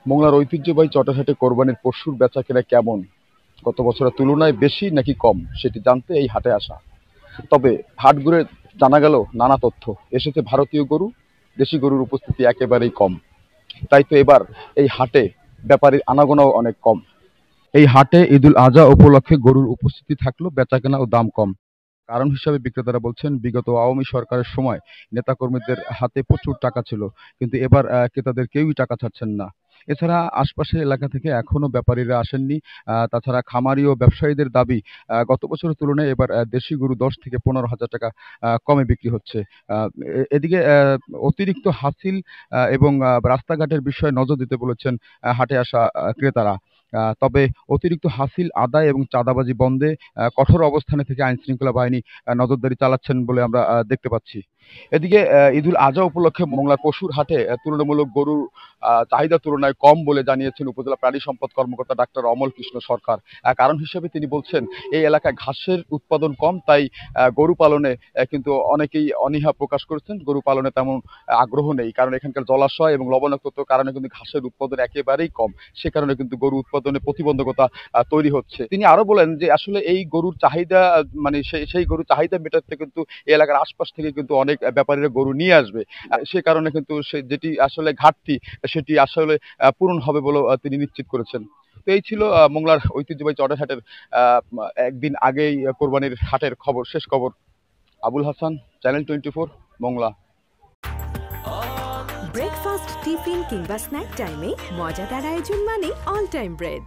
মোংলার ঐতিহ্যবাহী চটারহাটে কোরবানির পশুর বেচাকেনা কেমন, গত বছরের তুলনায় বেশি নাকি কম সেটি জানতে এই হাটে আসা। তবে হাট ঘুরে জানা গেল নানা তথ্য। এসেছে ভারতীয় গরু, দেশি গরুর উপস্থিতি একেবারেই কম। তাই তো এবার এই হাটে ব্যাপারীর আনাগোনাও অনেক কম। এই হাটে ঈদুল আজহা উপলক্ষে গরুর উপস্থিতি থাকলেও বেচাকেনা ও দাম কম। কারণ হিসাবে বিক্রেতারা বলছেন, বিগত আওয়ামী সরকারের সময় নেতাকর্মীদের হাতে প্রচুর টাকা ছিল, কিন্তু এবার ক্রেতাদের কেউই টাকা ছাড়ছেন না। এছাড়া আশপাশের এলাকা থেকে এখনো ব্যাপারীরা আসেননি। তাছাড়া খামারি ও ব্যবসায়ীদের দাবি, গত বছরের তুলনায় এবার দেশি গরু 10 থেকে 15 হাজার টাকা কমে বিক্রি হচ্ছে। এদিকে অতিরিক্ত হাসিল এবং রাস্তাঘাটের বিষয়ে নজর দিতে বলেছেন হাটে আসা ক্রেতারা। তবে অতিরিক্ত হাসিল আদায় এবং চাঁদাবাজি বন্ধে কঠোর অবস্থানে থেকে আইনশৃঙ্খলা বাহিনী নজরদারি চালাচ্ছেন বলে আমরা দেখতে পাচ্ছি। এদিকে ঈদুল আজহা উপলক্ষে মোংলার পশুর হাটে তুলনামূলক গরুর চাহিদা তুলনায় কম বলে জানিয়েছেন উপজেলা প্রাণী সম্পদ কর্মকর্তা ডাক্তার অমল কৃষ্ণ সরকার। কারণ হিসেবে তিনি বলছেন, এই এলাকায় ঘাসের উৎপাদন কম, তাই গরু পালনে কিন্তু অনেকেই অনীহা প্রকাশ করেছেন। গরু পালনে তেমন আগ্রহ নেই, কারণ এখানকার জলাশয় এবং লবণাক্ততার কারণে কিন্তু ঘাসের উৎপাদন একেবারেই কম। সে কারণে কিন্তু গরু উৎপাদনে প্রতিবন্ধকতা তৈরি হচ্ছে। তিনি আরো বলেন যে আসলে এই গরুর চাহিদা, মানে সেই গরুর চাহিদা মেটাতে কিন্তু এই এলাকার আশপাশ থেকে কিন্তু অনেক ব্যাপারীরা গরু নিয়ে আসবে। সে কারণে কিন্তু যেটি আসলে ঘাটতি, সেটি আসলে পূরণ হবে বলেও তিনি নিশ্চিত করেছেন। তো এই ছিল মোংলার ঐতিহ্যবাহী চড়াই হাটের একদিন আগেই কোরবানির হাটের খবর, শেষ খবর। Abul Hasan, channel 24, Mongla. Breakfast, tiffin কিংবা স্ন্যাক টাইমে মজাদার আয়োজন মানে অল টাইম ব্রেড।